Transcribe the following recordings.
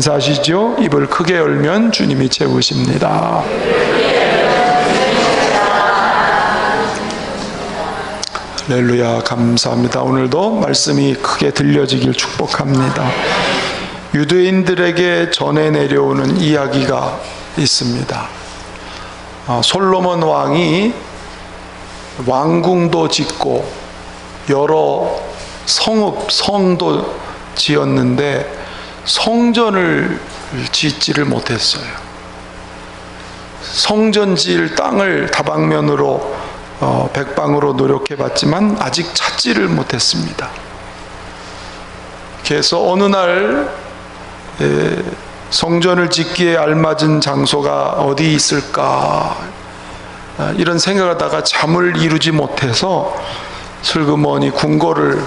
인사하시죠. 입을 크게 열면 주님이 채우십니다. 할렐루야, 감사합니다. 오늘도 말씀이 크게 들려지길 축복합니다. 유대인들에게 전해 내려오는 이야기가 있습니다. 솔로몬 왕이 왕궁도 짓고 여러 성도 지었는데 성전을 짓지를 못했어요. 성전 지을 땅을 다방면으로 백방으로 노력해봤지만 아직 찾지를 못했습니다. 그래서 어느 날 성전을 짓기에 알맞은 장소가 어디 있을까 이런 생각하다가 잠을 이루지 못해서 슬그머니 궁궐을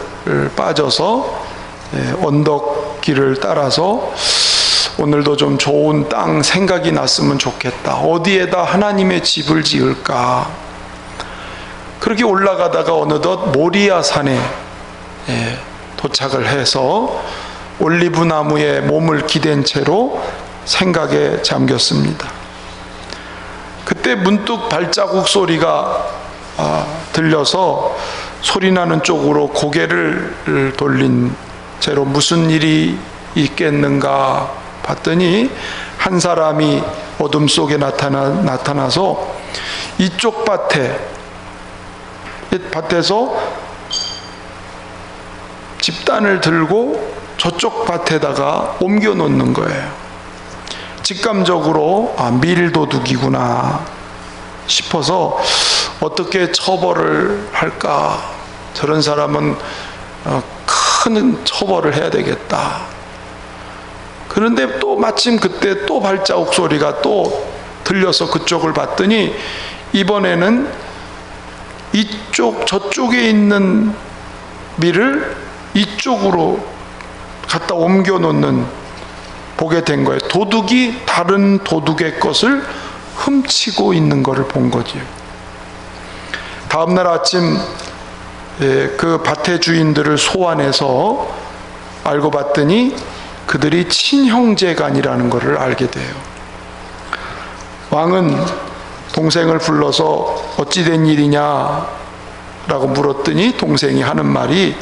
빠져서 언덕길을 따라서 오늘도 좀 좋은 땅 생각이 났으면 좋겠다. 어디에다 하나님의 집을 지을까? 그렇게 올라가다가 어느덧 모리아 산에 도착을 해서 올리브 나무에 몸을 기댄 채로 생각에 잠겼습니다. 그때 문득 발자국 소리가 들려서 소리나는 쪽으로 고개를 돌린 채로 무슨 일이 있겠는가 봤더니 한 사람이 어둠 속에 나타나서 이쪽 밭에서 집단을 들고 저쪽 밭에다가 옮겨 놓는 거예요. 직감적으로 밀도둑이구나 싶어서 어떻게 처벌을 할까? 저런 사람은 큰 처벌을 해야 되겠다. 그런데 또 마침 그때 또 발자국 소리가 또 들려서 그쪽을 봤더니 이번에는 저쪽에 있는 밀을 이쪽으로 갖다 옮겨 놓는 보게 된 거예요. 도둑이 다른 도둑의 것을 훔치고 있는 것을 본 거지요. 다음날 아침 그 밭의 주인들을 소환해서 알고 봤더니 그들이 친형제간이라는 것을 알게 돼요. 왕은 동생을 불러서 어찌된 일이냐라고 물었더니 동생이 하는 말이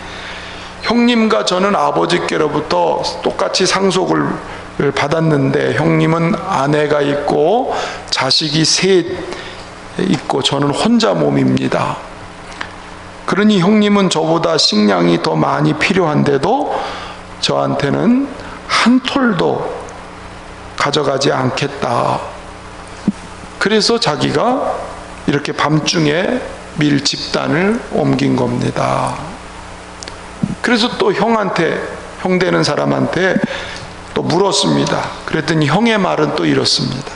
형님과 저는 아버지께로부터 똑같이 상속을 받았는데 형님은 아내가 있고 자식이 셋 있고 저는 혼자 몸입니다. 그러니 형님은 저보다 식량이 더 많이 필요한데도 저한테는 한 톨도 가져가지 않겠다. 그래서 자기가 이렇게 밤중에 밀 집단을 옮긴 겁니다. 그래서 또 형 되는 사람한테 또 물었습니다. 그랬더니 형의 말은 또 이렇습니다.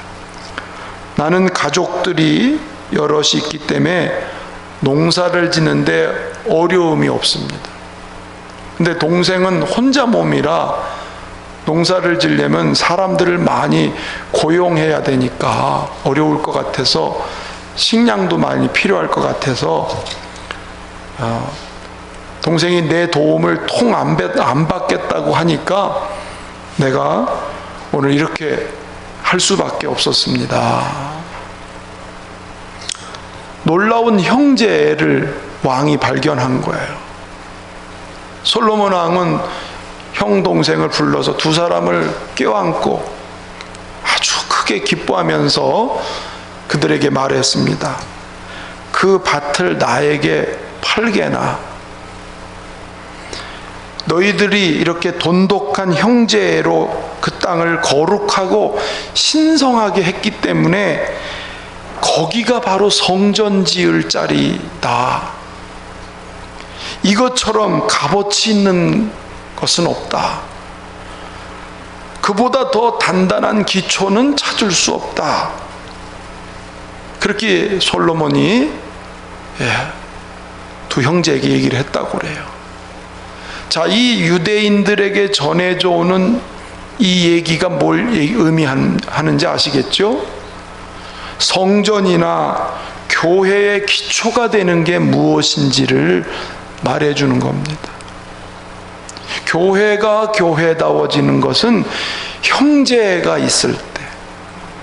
나는 가족들이 여럿이 있기 때문에 농사를 짓는데 어려움이 없습니다. 근데 동생은 혼자 몸이라 농사를 지려면 사람들을 많이 고용해야 되니까 어려울 것 같아서 식량도 많이 필요할 것 같아서 동생이 내 도움을 통 안 받겠다고 하니까 내가 오늘 이렇게 할 수밖에 없었습니다. 놀라운 형제를 왕이 발견한 거예요. 솔로몬 왕은 형 동생을 불러서 두 사람을 껴안고 아주 크게 기뻐하면서 그들에게 말했습니다. 그 밭을 나에게 팔게나. 너희들이 이렇게 돈독한 형제로 그 땅을 거룩하고 신성하게 했기 때문에 거기가 바로 성전 지을 자리다. 이것처럼 값어치 있는 것은 없다. 그보다 더 단단한 기초는 찾을 수 없다. 그렇게 솔로몬이 두 형제에게 얘기를 했다고 그래요. 자, 이 유대인들에게 전해져 오는 이 얘기가 뭘 의미하는지 아시겠죠? 성전이나 교회의 기초가 되는 게 무엇인지를 말해주는 겁니다. 교회가 교회다워지는 것은 형제가 있을 때,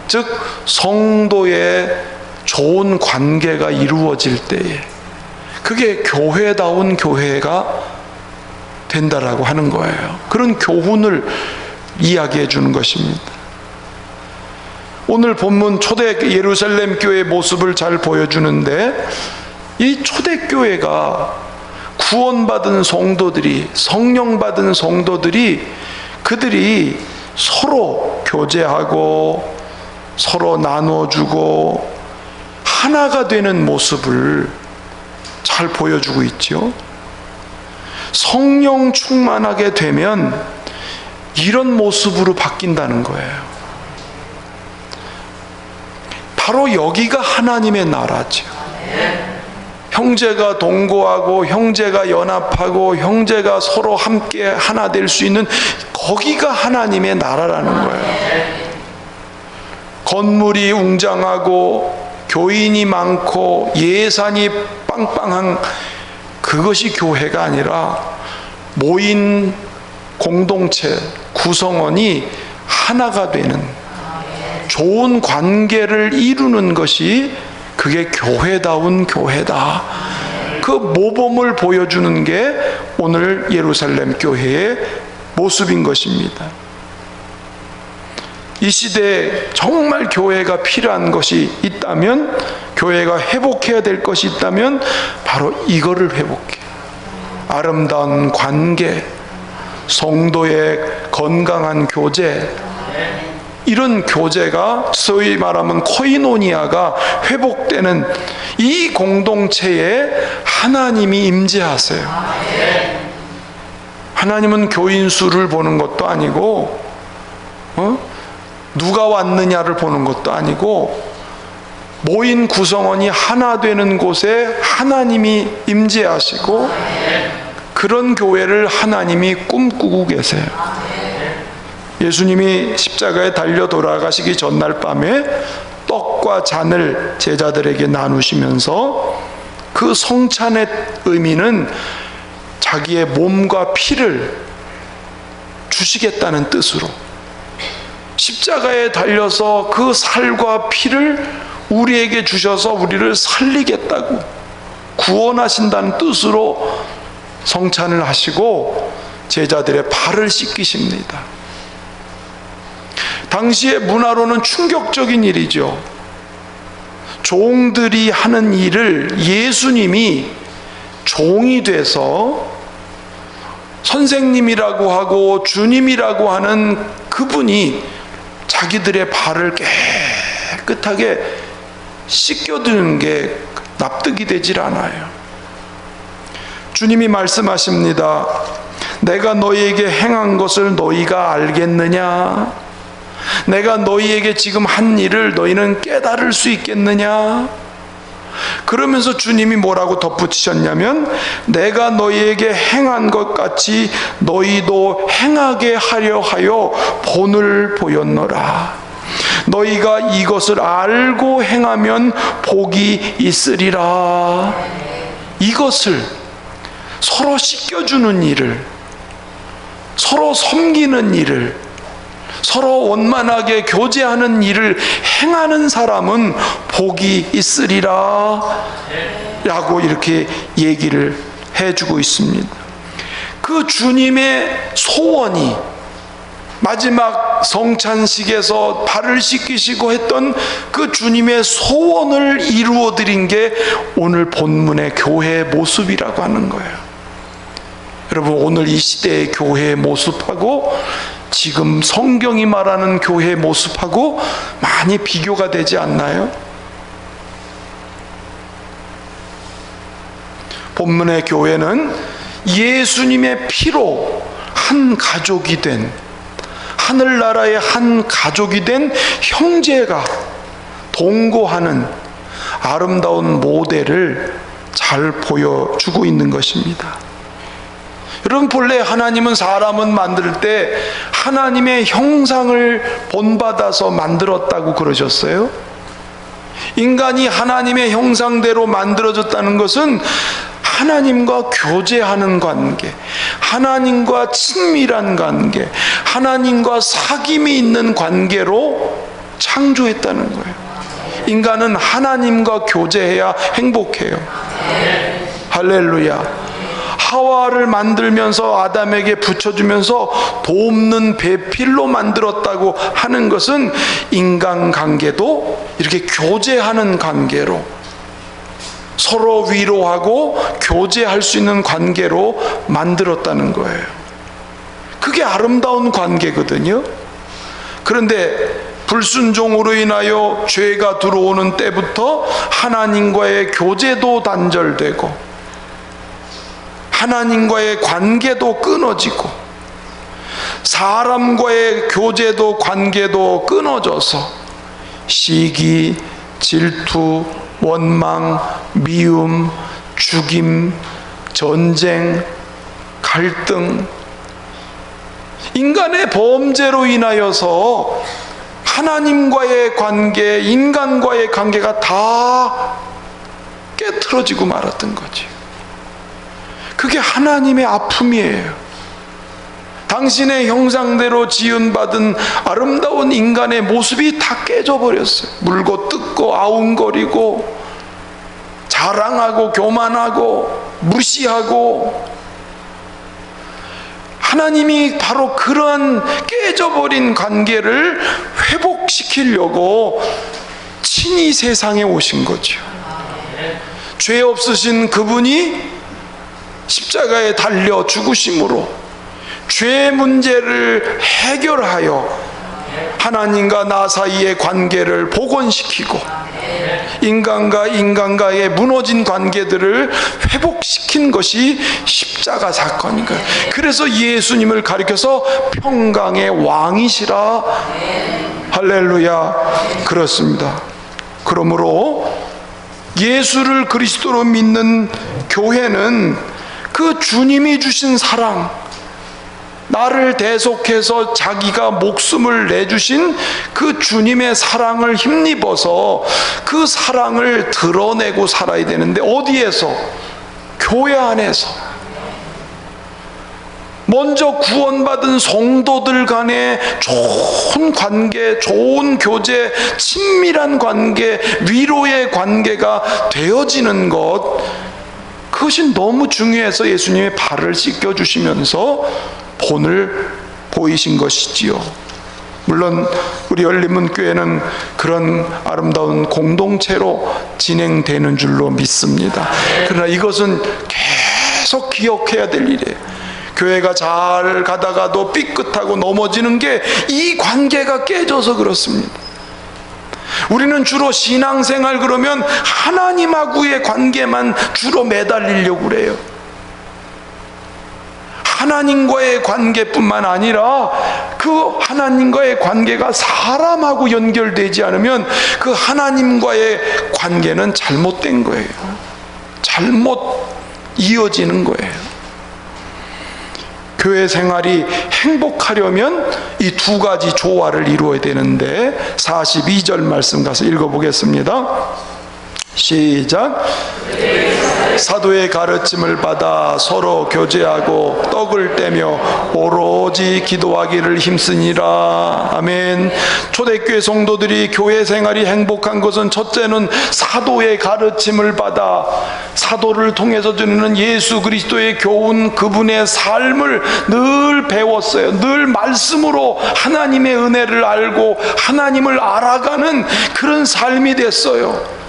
즉 성도의 좋은 관계가 이루어질 때에 그게 교회다운 교회가 된다라고 하는 거예요. 그런 교훈을 이야기해 주는 것입니다. 오늘 본문 초대 예루살렘 교회의 모습을 잘 보여주는데, 이 초대교회가 구원받은 성도들이, 성령 받은 성도들이, 그들이 서로 교제하고 서로 나눠주고 하나가 되는 모습을 잘 보여주고 있죠. 성령 충만하게 되면 이런 모습으로 바뀐다는 거예요. 바로 여기가 하나님의 나라죠. 형제가 동거하고 형제가 연합하고 형제가 서로 함께 하나 될 수 있는, 거기가 하나님의 나라라는 거예요. 건물이 웅장하고 교인이 많고 예산이 빵빵한 그것이 교회가 아니라 모인 공동체, 구성원이 하나가 되는 좋은 관계를 이루는 것이, 그게 교회다운 교회다. 그 모범을 보여주는 게 오늘 예루살렘 교회의 모습인 것입니다. 이 시대에 정말 교회가 필요한 것이 있다면, 교회가 회복해야 될 것이 있다면 바로 이거를 회복해. 아름다운 관계, 성도의 건강한 교제, 이런 교제가, 소위 말하면 코이노니아가 회복되는 이 공동체에 하나님이 임재하세요. 하나님은 교인 수를 보는 것도 아니고 누가 왔느냐를 보는 것도 아니고, 모인 구성원이 하나 되는 곳에 하나님이 임재하시고 그런 교회를 하나님이 꿈꾸고 계세요. 예수님이 십자가에 달려 돌아가시기 전날 밤에 떡과 잔을 제자들에게 나누시면서, 그 성찬의 의미는 자기의 몸과 피를 주시겠다는 뜻으로, 십자가에 달려서 그 살과 피를 우리에게 주셔서 우리를 살리겠다고 구원하신다는 뜻으로 성찬을 하시고 제자들의 발을 씻기십니다. 당시의 문화로는 충격적인 일이죠. 종들이 하는 일을 예수님이 종이 돼서 선생님이라고 하고 주님이라고 하는 그분이 자기들의 발을 깨끗하게 씻겨드는 게 납득이 되질 않아요. 주님이 말씀하십니다. 내가 너희에게 행한 것을 너희가 알겠느냐? 내가 너희에게 지금 한 일을 너희는 깨달을 수 있겠느냐? 그러면서 주님이 뭐라고 덧붙이셨냐면, 내가 너희에게 행한 것 같이 너희도 행하게 하려 하여 본을 보였노라. 너희가 이것을 알고 행하면 복이 있으리라. 이것을, 서로 씻겨주는 일을, 서로 섬기는 일을, 서로 원만하게 교제하는 일을 행하는 사람은 복이 있으리라 라고 이렇게 얘기를 해주고 있습니다. 그 주님의 소원이, 마지막 성찬식에서 발을 씻기시고 했던 그 주님의 소원을 이루어드린 게 오늘 본문의 교회의 모습이라고 하는 거예요. 여러분, 오늘 이 시대의 교회의 모습하고 지금 성경이 말하는 교회의 모습하고 많이 비교가 되지 않나요? 본문의 교회는 예수님의 피로 한 가족이 된, 하늘나라의 한 가족이 된 형제가 동거하는 아름다운 모델을 잘 보여주고 있는 것입니다. 여러분, 본래 하나님은 사람은 만들 때 하나님의 형상을 본받아서 만들었다고 그러셨어요. 인간이 하나님의 형상대로 만들어졌다는 것은 하나님과 교제하는 관계, 하나님과 친밀한 관계, 하나님과 사귐이 있는 관계로 창조했다는 거예요. 인간은 하나님과 교제해야 행복해요. 할렐루야. 하와를 만들면서 아담에게 붙여주면서 돕는 배필로 만들었다고 하는 것은 인간관계도 이렇게 교제하는 관계로, 서로 위로하고 교제할 수 있는 관계로 만들었다는 거예요. 그게 아름다운 관계거든요. 그런데 불순종으로 인하여 죄가 들어오는 때부터 하나님과의 교제도 단절되고 하나님과의 관계도 끊어지고 사람과의 교제도 관계도 끊어져서 시기, 질투, 원망, 미움, 죽임, 전쟁, 갈등, 인간의 범죄로 인하여서 하나님과의 관계, 인간과의 관계가 다 깨트려지고 말았던 거지. 그게 하나님의 아픔이에요. 당신의 형상대로 지은받은 아름다운 인간의 모습이 다 깨져버렸어요. 물고 뜯고 아웅거리고 자랑하고 교만하고 무시하고, 하나님이 바로 그런 깨져버린 관계를 회복시키려고 친히 세상에 오신 거죠. 죄 없으신 그분이 십자가에 달려 죽으심으로 죄 문제를 해결하여 하나님과 나 사이의 관계를 복원시키고 인간과 인간과의 무너진 관계들을 회복시킨 것이 십자가 사건인 거예요. 그래서 예수님을 가리켜서 평강의 왕이시라. 할렐루야. 그렇습니다. 그러므로 예수를 그리스도로 믿는 교회는 그 주님이 주신 사랑, 나를 대속해서 자기가 목숨을 내주신 그 주님의 사랑을 힘입어서 그 사랑을 드러내고 살아야 되는데, 어디에서? 교회 안에서. 먼저 구원받은 성도들 간의 좋은 관계, 좋은 교제, 친밀한 관계, 위로의 관계가 되어지는 것, 그것이 너무 중요해서 예수님의 발을 씻겨주시면서 본을 보이신 것이지요. 물론 우리 열린문교회는 그런 아름다운 공동체로 진행되는 줄로 믿습니다. 그러나 이것은 계속 기억해야 될 일이에요. 교회가 잘 가다가도 삐끗하고 넘어지는 게 이 관계가 깨져서 그렇습니다. 우리는 주로 신앙생활 그러면 하나님하고의 관계만 주로 매달리려고 그래요. 하나님과의 관계뿐만 아니라 그 하나님과의 관계가 사람하고 연결되지 않으면 그 하나님과의 관계는 잘못된 거예요. 잘못 이어지는 거예요. 교회 생활이 행복하려면 이 두 가지 조화를 이루어야 되는데, 42절 말씀 가서 읽어보겠습니다. 시작. 사도의 가르침을 받아 서로 교제하고 떡을 떼며 오로지 기도하기를 힘쓰니라. 아멘. 초대교회 성도들이 교회 생활이 행복한 것은 첫째는 사도의 가르침을 받아 사도를 통해서 주는 예수 그리스도의 교훈, 그분의 삶을 늘 배웠어요. 늘 말씀으로 하나님의 은혜를 알고 하나님을 알아가는 그런 삶이 됐어요.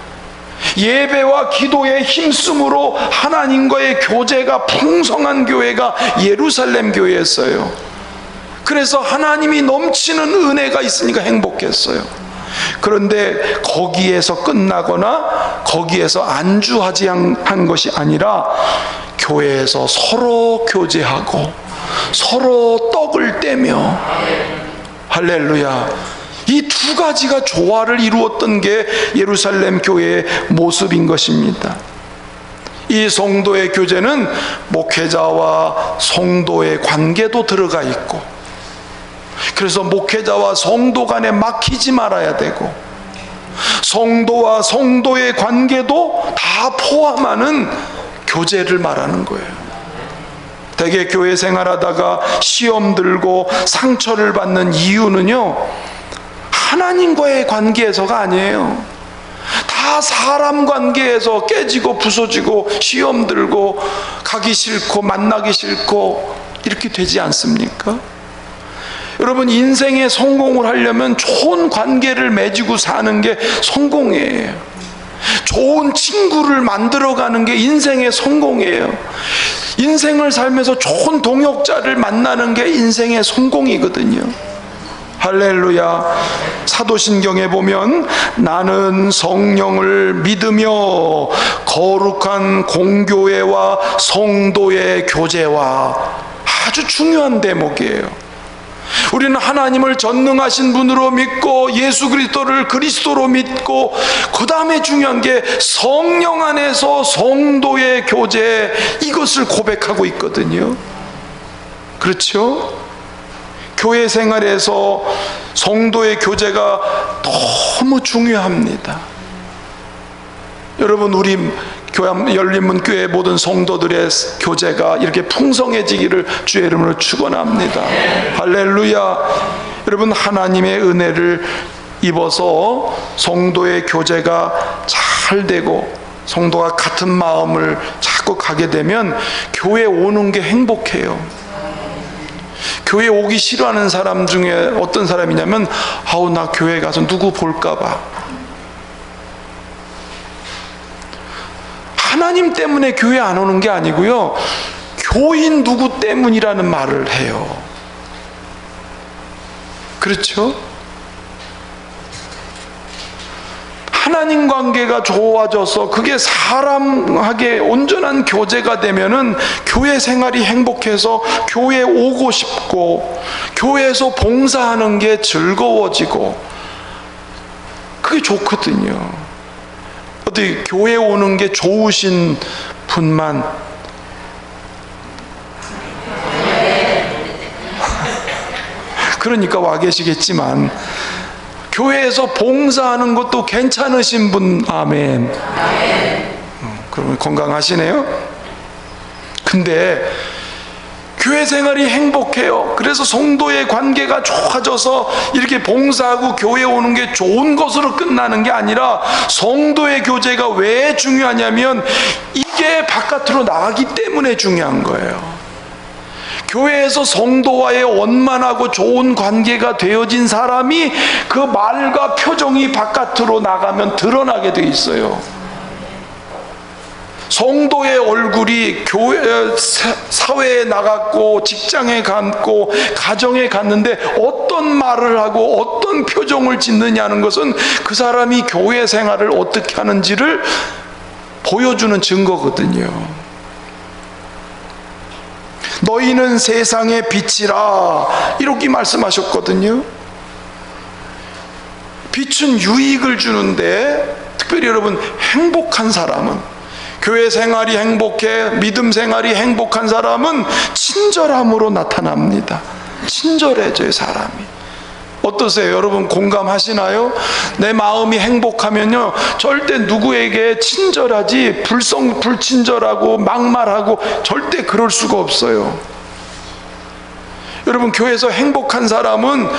예배와 기도에 힘쓰므로 하나님과의 교제가 풍성한 교회가 예루살렘 교회였어요. 그래서 하나님이 넘치는 은혜가 있으니까 행복했어요. 그런데 거기에서 끝나거나 거기에서 안주하지 한 것이 아니라 교회에서 서로 교제하고 서로 떡을 떼며, 할렐루야, 이 두 가지가 조화를 이루었던 게 예루살렘 교회의 모습인 것입니다. 이 성도의 교제는 목회자와 성도의 관계도 들어가 있고, 그래서 목회자와 성도 간에 막히지 말아야 되고, 성도와 성도의 관계도 다 포함하는 교제를 말하는 거예요. 대개 교회 생활하다가 시험 들고 상처를 받는 이유는요, 하나님과의 관계에서가 아니에요. 다 사람 관계에서 깨지고 부서지고 시험 들고 가기 싫고 만나기 싫고 이렇게 되지 않습니까? 여러분, 인생에 성공을 하려면 좋은 관계를 맺고 사는 게 성공이에요. 좋은 친구를 만들어가는 게 인생의 성공이에요. 인생을 살면서 좋은 동역자를 만나는 게 인생의 성공이거든요. 할렐루야. 사도신경에 보면 나는 성령을 믿으며 거룩한 공교회와 성도의 교제와, 아주 중요한 대목이에요. 우리는 하나님을 전능하신 분으로 믿고 예수 그리스도를 그리스도로 믿고, 그 다음에 중요한 게 성령 안에서 성도의 교제, 이것을 고백하고 있거든요. 그렇죠? 교회 생활에서 성도의 교제가 너무 중요합니다. 여러분, 우리 열린문교회 모든 성도들의 교제가 이렇게 풍성해지기를 주의 이름으로 축원합니다. 할렐루야. 여러분, 하나님의 은혜를 입어서 성도의 교제가 잘 되고 성도가 같은 마음을 자꾸 가게 되면 교회 오는 게 행복해요. 교회 오기 싫어하는 사람 중에 어떤 사람이냐면, 아우, 나 교회 가서 누구 볼까 봐. 하나님 때문에 교회 안 오는 게 아니고요, 교인 누구 때문이라는 말을 해요. 그렇죠? 하나님 관계가 좋아져서 그게 사람에게 온전한 교제가 되면은 교회 생활이 행복해서 교회 오고 싶고, 교회에서 봉사하는 게 즐거워지고, 그게 좋거든요. 어디 교회 오는 게 좋으신 분만 그러니까 와 계시겠지만, 교회에서 봉사하는 것도 괜찮으신 분, 아멘. 그러면 건강하시네요. 근데 교회 생활이 행복해요. 그래서 성도의 관계가 좋아져서 이렇게 봉사하고 교회 오는 게 좋은 것으로 끝나는 게 아니라, 성도의 교제가 왜 중요하냐면 이게 바깥으로 나가기 때문에 중요한 거예요. 교회에서 성도와의 원만하고 좋은 관계가 되어진 사람이 그 말과 표정이 바깥으로 나가면 드러나게 돼 있어요. 성도의 얼굴이 교회, 사회에 나갔고 직장에 갔고 가정에 갔는데 어떤 말을 하고 어떤 표정을 짓느냐는 것은 그 사람이 교회 생활을 어떻게 하는지를 보여주는 증거거든요. 너희는 세상의 빛이라, 이렇게 말씀하셨거든요. 빛은 유익을 주는데, 특별히 여러분, 행복한 사람은, 교회 생활이 행복해, 믿음 생활이 행복한 사람은 친절함으로 나타납니다. 친절해져요, 사람이. 어떠세요? 여러분 공감하시나요? 내 마음이 행복하면요, 절대 누구에게 친절하지 불친절하고 막말하고 절대 그럴 수가 없어요. 여러분, 교회에서 행복한 사람은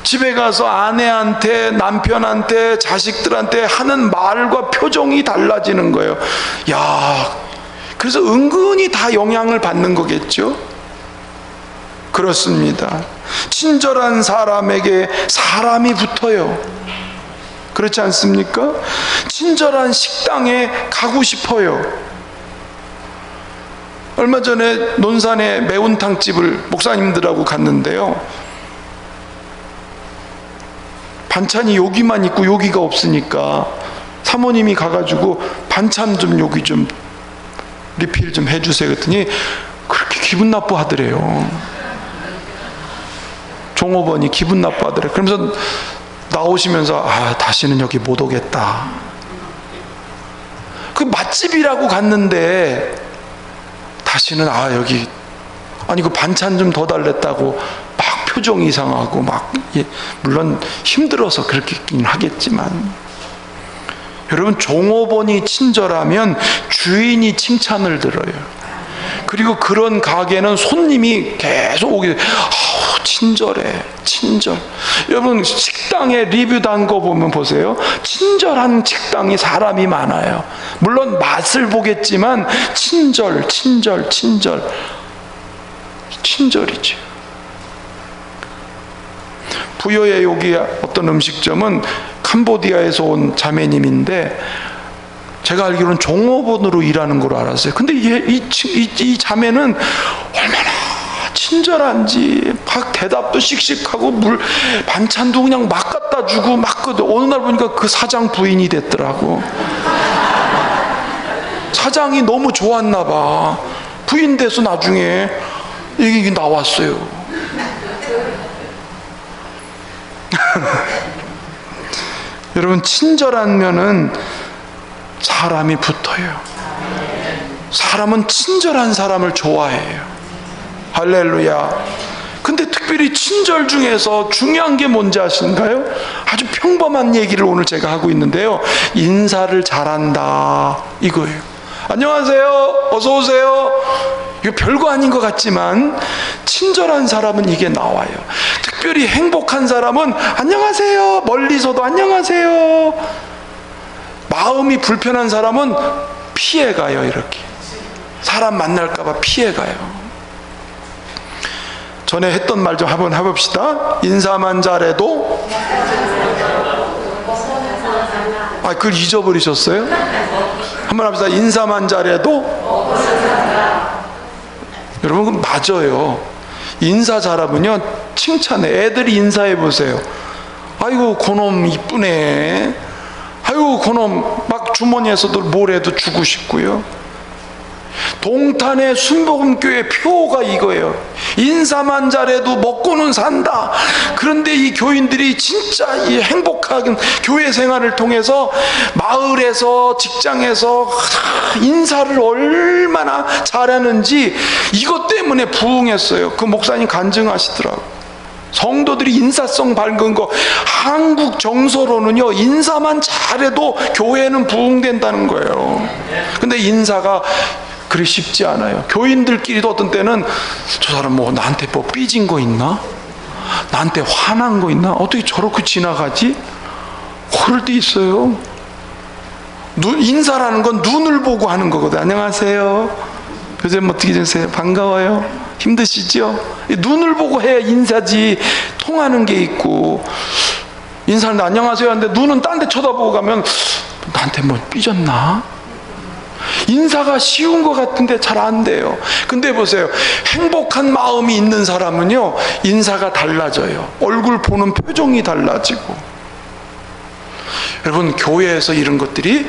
집에 가서 아내한테, 남편한테, 자식들한테 하는 말과 표정이 달라지는 거예요. 야, 그래서 은근히 다 영향을 받는 거겠죠? 그렇습니다. 친절한 사람에게 사람이 붙어요. 그렇지 않습니까? 친절한 식당에 가고 싶어요. 얼마 전에 논산에 매운탕집을 목사님들하고 갔는데요, 반찬이 여기만 있고 여기가 없으니까 사모님이 가가지고 반찬 좀 여기 좀 리필 좀 해주세요 그랬더니 그렇게 기분 나빠하더래요. 종업원이 기분 나빠하더래. 그러면서 나오시면서, 아, 다시는 여기 못 오겠다. 그 맛집이라고 갔는데 다시는, 아, 여기, 아니 그 반찬 좀 더 달랬다고 막 표정 이상하고 막, 예, 물론 힘들어서 그렇게긴 하겠지만, 여러분, 종업원이 친절하면 주인이 칭찬을 들어요. 그리고 그런 가게는 손님이 계속 오게 돼요. 아우, 친절해, 친절. 여러분, 식당에 리뷰 단 거 보면 보세요. 친절한 식당이 사람이 많아요. 물론 맛을 보겠지만 친절이죠. 부여의 여기 어떤 음식점은 캄보디아에서 온 자매님인데 제가 알기로는 종업원으로 일하는 걸로 알았어요. 근데 이 자매는 얼마나 친절한지, 막 대답도 씩씩하고 반찬도 그냥 막 갖다 주고 막. 어느 날 보니까 그 사장 부인이 됐더라고. 사장이 너무 좋았나 봐. 부인 돼서 나중에 이게 나왔어요. 여러분, 친절한 면은 사람이 붙어요. 사람은 친절한 사람을 좋아해요. 할렐루야. 근데 특별히 친절 중에서 중요한 게 뭔지 아신가요? 아주 평범한 얘기를 오늘 제가 하고 있는데요. 인사를 잘한다, 이거예요. 안녕하세요, 어서 오세요. 이거 별거 아닌 것 같지만 친절한 사람은 이게 나와요. 특별히 행복한 사람은 안녕하세요, 멀리서도 안녕하세요. 마음이 불편한 사람은 피해가요. 이렇게 사람 만날까 봐 피해가요. 전에 했던 말 좀 한번 해봅시다. 인사만 잘해도, 그걸 잊어버리셨어요? 한번 합시다. 인사만 잘해도. 여러분, 맞아요. 인사 잘하면요 칭찬해. 애들이 인사해 보세요. 아이고 그놈 이쁘네, 아이고 그놈, 막 주머니에서도 뭐래도 주고 싶고요. 동탄의 순복음교회 표가 이거예요. 인사만 잘해도 먹고는 산다. 그런데 이 교인들이 진짜 이 행복한 교회 생활을 통해서 마을에서, 직장에서 인사를 얼마나 잘하는지 이것 때문에 부흥했어요. 그 목사님 간증하시더라고요. 성도들이 인사성 밝은 거, 한국 정서로는요 인사만 잘해도 교회는 부흥된다는 거예요. 근데 인사가 그리 쉽지 않아요. 교인들끼리도 어떤 때는 저 사람 뭐 나한테 뭐 삐진 거 있나? 나한테 화난 거 있나? 어떻게 저렇게 지나가지? 그럴 때 있어요. 인사라는 건 눈을 보고 하는 거거든. 안녕하세요, 요즘 어떻게 지내세요? 반가워요. 힘드시죠? 눈을 보고 해야 인사지. 통하는 게 있고, 인사하는데 안녕하세요 하는데 눈은 딴 데 쳐다보고 가면 나한테 뭐 삐졌나? 인사가 쉬운 것 같은데 잘 안 돼요. 근데 보세요, 행복한 마음이 있는 사람은요 인사가 달라져요. 얼굴 보는 표정이 달라지고. 여러분, 교회에서 이런 것들이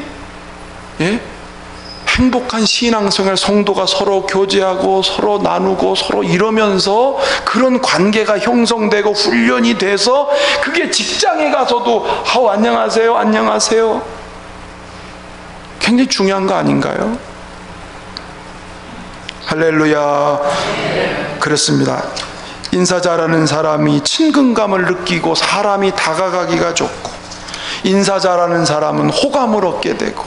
행복한 신앙생활, 성도가 서로 교제하고 서로 나누고 서로 이러면서 그런 관계가 형성되고 훈련이 돼서 그게 직장에 가서도 안녕하세요, 안녕하세요, 굉장히 중요한 거 아닌가요? 할렐루야. 그렇습니다. 인사 잘하는 사람이 친근감을 느끼고 사람이 다가가기가 좋고, 인사 잘하는 사람은 호감을 얻게 되고,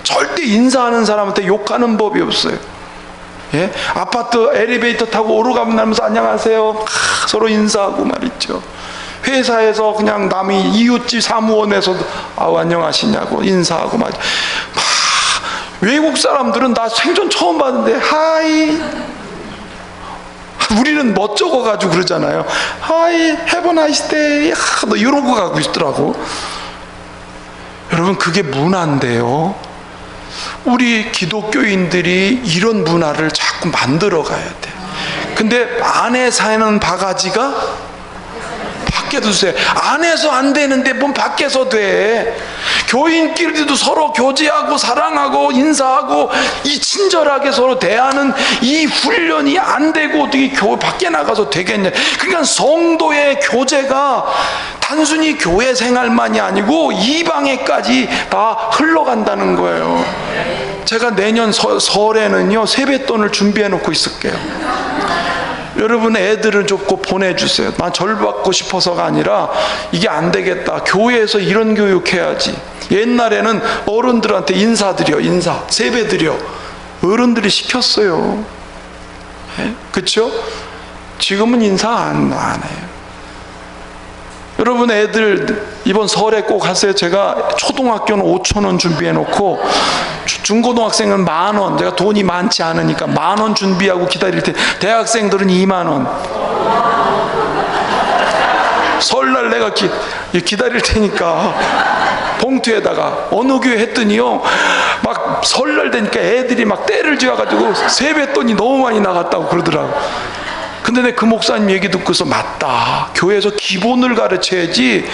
절대 인사하는 사람한테 욕하는 법이 없어요. 아파트 엘리베이터 타고 오르가면 나면서 안녕하세요 서로 인사하고 말이죠. 회사에서 그냥 남이 이웃집 사무원에서도 안녕하시냐고 인사하고 말이죠. 외국 사람들은 나 생전 처음 봤는데 하이, 우리는 멋쩍어가지고 그러잖아요. 하이, have a nice day, 너 이러고 가고 있더라고. 여러분, 그게 문화인데요, 우리 기독교인들이 이런 문화를 자꾸 만들어 가야 돼. 근데 안에 사는 바가지가 밖에 두세요. 안에서 안 되는데 뭔 밖에서 돼. 교인끼리도 서로 교제하고 사랑하고 인사하고 이 친절하게 서로 대하는 이 훈련이 안 되고 어떻게 밖에 나가서 되겠냐. 그러니까 성도의 교제가 단순히 교회 생활만이 아니고 이방에까지 다 흘러간다는 거예요. 제가 내년 설에는요 세뱃돈을 준비해 놓고 있을게요. 여러분 애들을 좁고 보내주세요. 난 절 받고 싶어서가 아니라 이게 안 되겠다. 교회에서 이런 교육해야지. 옛날에는 어른들한테 인사드려, 인사 세배드려, 어른들이 시켰어요. 그렇죠? 지금은 인사 안 해요. 여러분 애들 이번 설에 꼭 하세요. 제가 초등학교는 5,000원 준비해 놓고 중고등학생은 10,000원, 제가 돈이 많지 않으니까 10,000원 준비하고 기다릴 때, 대학생들은 20,000원. 설날 내가 기다릴 테니까 봉투에다가 어느 교회 했더니요, 막 설날 되니까 애들이 막 때를 지어가지고 세뱃돈이 너무 많이 나갔다고 그러더라고. 근데 내 그 목사님 얘기 듣고서 맞다. 교회에서 기본을 가르쳐야지.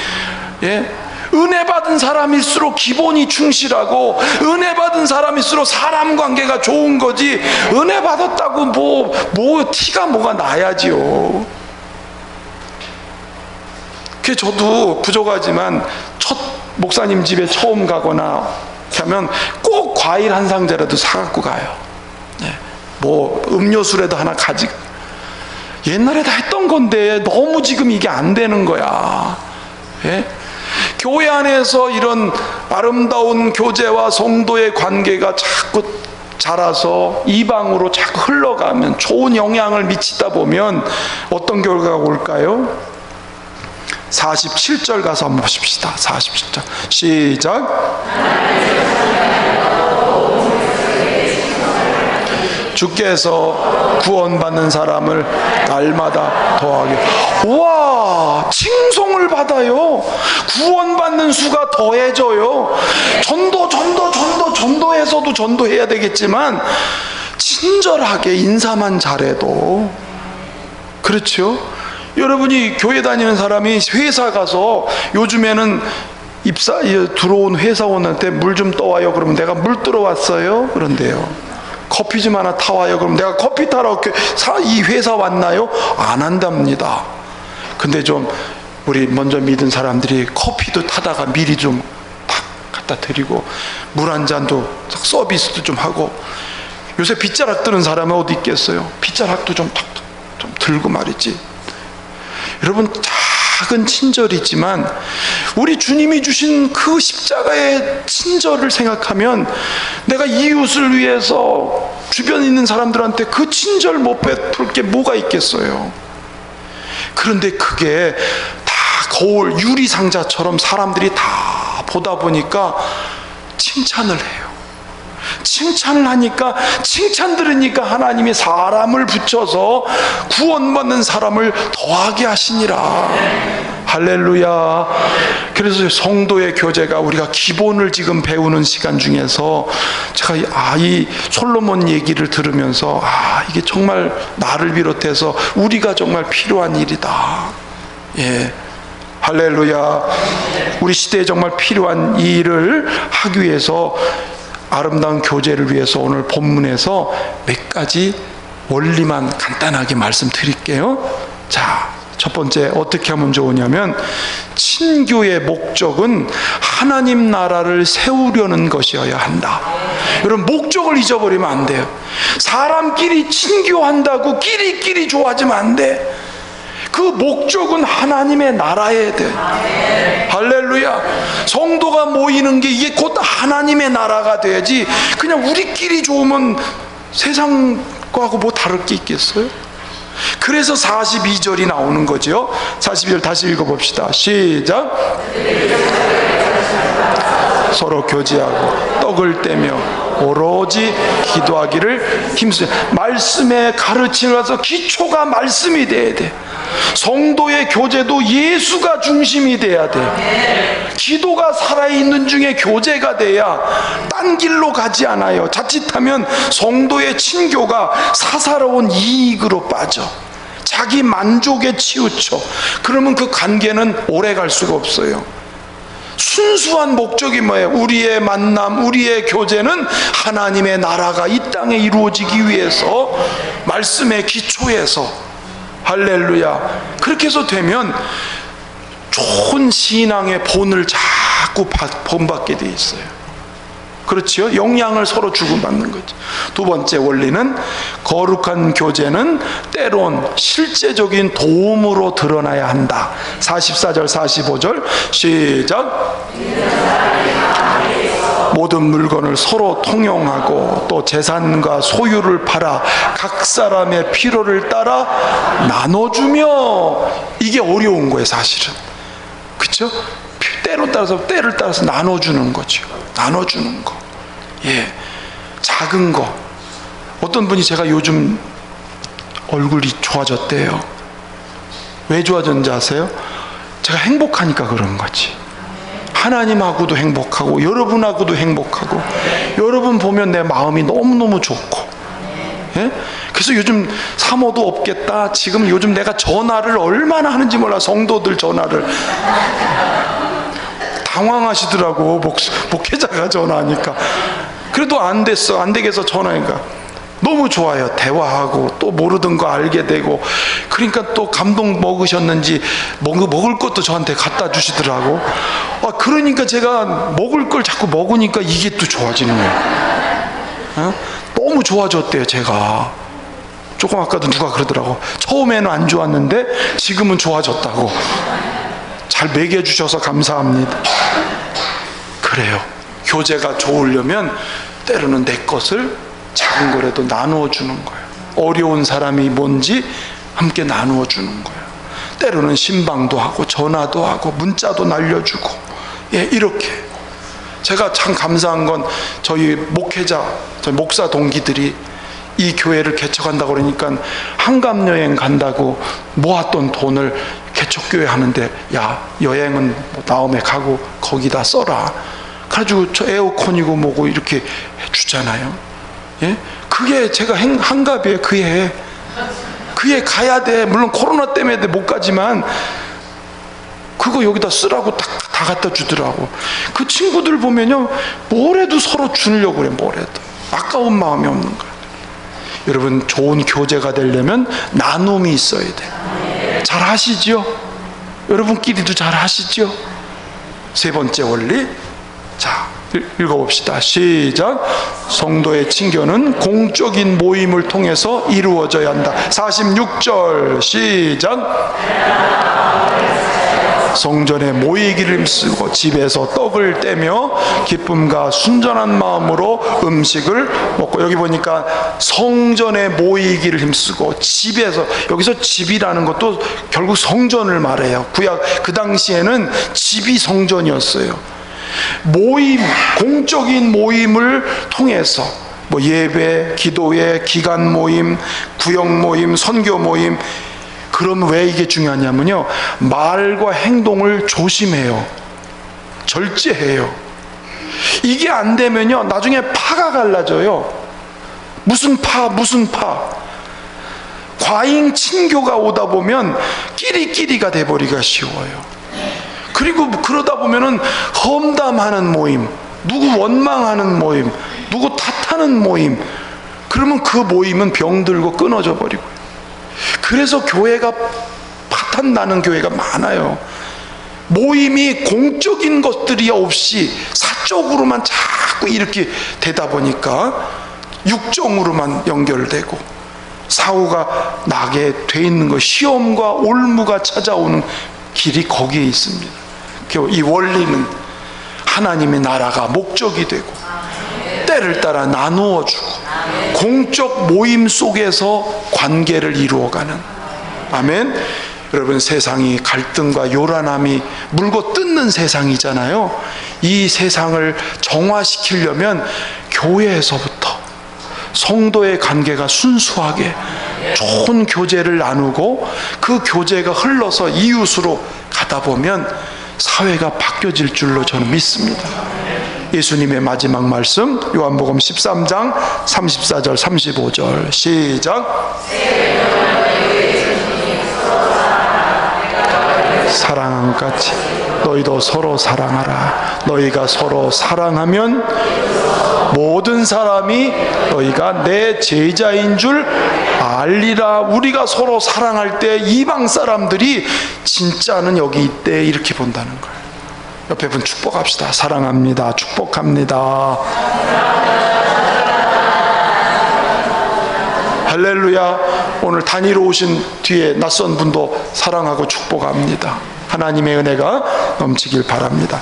예? 은혜 받은 사람일수록 기본이 충실하고, 은혜 받은 사람일수록 사람 관계가 좋은 거지, 은혜 받았다고 뭐 티가 뭐가 나야지요. 그게 저도 부족하지만 첫 목사님 집에 처음 가거나 하면 꼭 과일 한 상자라도 사갖고 가요. 예. 뭐 음료수라도 하나 가지고. 옛날에 다 했던 건데 너무 지금 이게 안 되는 거야. 예? 교회 안에서 이런 아름다운 교제와 성도의 관계가 자꾸 자라서 이방으로 자꾸 흘러가면, 좋은 영향을 미치다 보면 어떤 결과가 올까요? 47절 가서 한번 보십시다. 47절 시작. 주께서 구원받는 사람을 날마다 더하게. 와, 칭송을 받아요. 구원받는 수가 더해져요. 전도해서도 전도해야 되겠지만 친절하게 인사만 잘해도. 그렇죠? 여러분이 교회 다니는 사람이 회사 가서, 요즘에는 들어온 회사원한테 물 좀 떠와요 그러면 내가 물 뜨러 왔어요 그런데요. 커피 좀 하나 타와요 그럼 내가 커피 타러 이 회사 왔나요? 안 한답니다. 근데 좀 우리 먼저 믿은 사람들이 커피도 타다가 미리 좀 탁 갖다 드리고, 물 한 잔도 서비스도 좀 하고. 요새 빗자락 드는 사람은 어디 있겠어요? 빗자락도 좀 탁탁 좀 들고 말이지. 여러분, 작은 친절이지만 우리 주님이 주신 그 십자가의 친절을 생각하면, 내가 이웃을 위해서 주변에 있는 사람들한테 그 친절 못 베풀 게 뭐가 있겠어요. 그런데 그게 다 거울 유리상자처럼 사람들이 다 보다 보니까 칭찬을 해요. 칭찬을 하니까, 칭찬 들으니까 하나님이 사람을 붙여서 구원받는 사람을 더하게 하시니라. 할렐루야. 그래서 성도의 교제가, 우리가 기본을 지금 배우는 시간 중에서 제가 이 솔로몬 얘기를 들으면서 이게 정말 나를 비롯해서 우리가 정말 필요한 일이다. 예. 할렐루야. 우리 시대에 정말 필요한 이 일을 하기 위해서, 아름다운 교제를 위해서 오늘 본문에서 몇 가지 원리만 간단하게 말씀드릴게요. 자, 첫 번째 어떻게 하면 좋으냐면, 친교의 목적은 하나님 나라를 세우려는 것이어야 한다. 여러분, 목적을 잊어버리면 안 돼요. 사람끼리 친교한다고 끼리끼리 좋아지면 안 돼. 그 목적은 하나님의 나라에 돼. 할렐루야. 성도가 모이는 게 이게 곧 하나님의 나라가 돼야지, 그냥 우리끼리 좋으면 세상과하고 뭐 다를 게 있겠어요? 그래서 42절이 나오는 거죠. 42절 다시 읽어봅시다. 시작. 서로 교제하고 떡을 떼며 오로지 기도하기를 힘쓰. 말씀의 가르침을 해서 기초가 말씀이 돼야 돼. 성도의 교제도 예수가 중심이 돼야 돼. 기도가 살아있는 중에 교제가 돼야 딴 길로 가지 않아요. 자칫하면 성도의 친교가 사사로운 이익으로 빠져, 자기 만족에 치우쳐. 그러면 그 관계는 오래 갈 수가 없어요. 순수한 목적이 뭐예요? 우리의 만남, 우리의 교제는 하나님의 나라가 이 땅에 이루어지기 위해서 말씀의 기초에서. 할렐루야. 그렇게 해서 되면 좋은 신앙의 본을 자꾸 본받게 돼 있어요. 그렇지요? 영향을 서로 주고받는 거죠. 두 번째 원리는 거룩한 교제는 때론 실제적인 도움으로 드러나야 한다. 44절 45절 시작. 모든 물건을 서로 통용하고 또 재산과 소유를 팔아 각 사람의 필요를 따라 나눠주며. 이게 어려운 거예요 사실은. 그렇죠? 때를 따라서 나눠주는 거죠. 나눠주는 거. 예, 작은 거. 어떤 분이 제가 요즘 얼굴이 좋아졌대요. 왜 좋아졌는지 아세요? 제가 행복하니까 그런 거지. 하나님하고도 행복하고 여러분하고도 행복하고 여러분 보면 내 마음이 너무너무 좋고. 예? 그래서 요즘 사모도 없겠다. 지금 요즘 내가 전화를 얼마나 하는지 몰라. 성도들 전화를 당황하시더라고. 목회자가 전화하니까. 그래도 안 됐어. 안 되게 해서 전화하니까 너무 좋아요. 대화하고 또 모르던 거 알게 되고. 그러니까 또 감동 먹으셨는지 먹을 것도 저한테 갖다 주시더라고. 그러니까 제가 먹을 걸 자꾸 먹으니까 이게 또 좋아지는 거예요. 너무 좋아졌대요 제가. 조금 아까도 누가 그러더라고. 처음에는 안 좋았는데 지금은 좋아졌다고. 잘 먹여주셔서 감사합니다. 그래요. 교제가 좋으려면 때로는 내 것을 작은 거라도 나누어 주는 거예요. 어려운 사람이 뭔지 함께 나누어 주는 거예요. 때로는 신방도 하고 전화도 하고 문자도 날려주고. 예, 이렇게. 제가 참 감사한 건 저희 목사 동기들이 이 교회를 개척한다고 그러니까 한강여행 간다고 모았던 돈을 개척교회 하는데, 야, 여행은 다음에 가고 거기다 써라. 그래가지고 저 에어컨이고 뭐고 이렇게 해주잖아요. 예? 그게 제가 한갑이에요. 그해 가야 돼. 물론 코로나 때문에 못 가지만 그거 여기다 쓰라고 다 갖다 주더라고. 그 친구들 보면요, 뭐래도 서로 주려고 그래. 뭐래도 아까운 마음이 없는 거야. 여러분, 좋은 교제가 되려면 나눔이 있어야 돼. 잘 하시죠? 여러분끼리도 잘 하시죠? 세 번째 원리, 자, 읽어봅시다. 시작. 성도의 친교는 공적인 모임을 통해서 이루어져야 한다. 46절 시작. 성전에 모이기를 힘쓰고 집에서 떡을 떼며 기쁨과 순전한 마음으로 음식을 먹고. 여기 보니까 성전에 모이기를 힘쓰고 집에서, 여기서 집이라는 것도 결국 성전을 말해요. 구약 그 당시에는 집이 성전이었어요. 모임, 공적인 모임을 통해서 뭐 예배, 기도회, 기간 모임, 구역 모임, 선교 모임. 그럼 왜 이게 중요하냐면요, 말과 행동을 조심해요. 절제해요. 이게 안 되면요, 나중에 파가 갈라져요. 무슨 파. 과잉 친교가 오다 보면 끼리끼리가 돼버리기가 쉬워요. 그리고 그러다 보면은 험담하는 모임, 누구 원망하는 모임, 누구 탓하는 모임, 그러면 그 모임은 병들고 끊어져 버리고. 그래서 교회가 파탄 나는 교회가 많아요. 모임이 공적인 것들이 없이 사적으로만 자꾸 이렇게 되다 보니까 육정으로만 연결되고 사후가 나게 돼 있는 거, 시험과 올무가 찾아오는 길이 거기에 있습니다. 이 원리는 하나님의 나라가 목적이 되고 때를 따라 나누어 주고 공적 모임 속에서 관계를 이루어가는. 아멘. 여러분, 세상이 갈등과 요란함이 물고 뜯는 세상이잖아요. 이 세상을 정화시키려면 교회에서부터 성도의 관계가 순수하게 좋은 교제를 나누고 그 교제가 흘러서 이웃으로 가다 보면 사회가 바뀌어질 줄로 저는 믿습니다. 예수님의 마지막 말씀, 요한복음 13장 34절 35절 시작. 사랑함 같이 너희도 서로 사랑하라. 너희가 서로 사랑하면 모든 사람이 너희가 내 제자인 줄 알리라. 우리가 서로 사랑할 때 이방 사람들이 진짜는 여기 있대 이렇게 본다는 거예요. 옆에 분 축복합시다. 사랑합니다. 축복합니다. 할렐루야. 오늘 다니러 오신 뒤에 낯선 분도 사랑하고 축복합니다. 하나님의 은혜가 넘치길 바랍니다.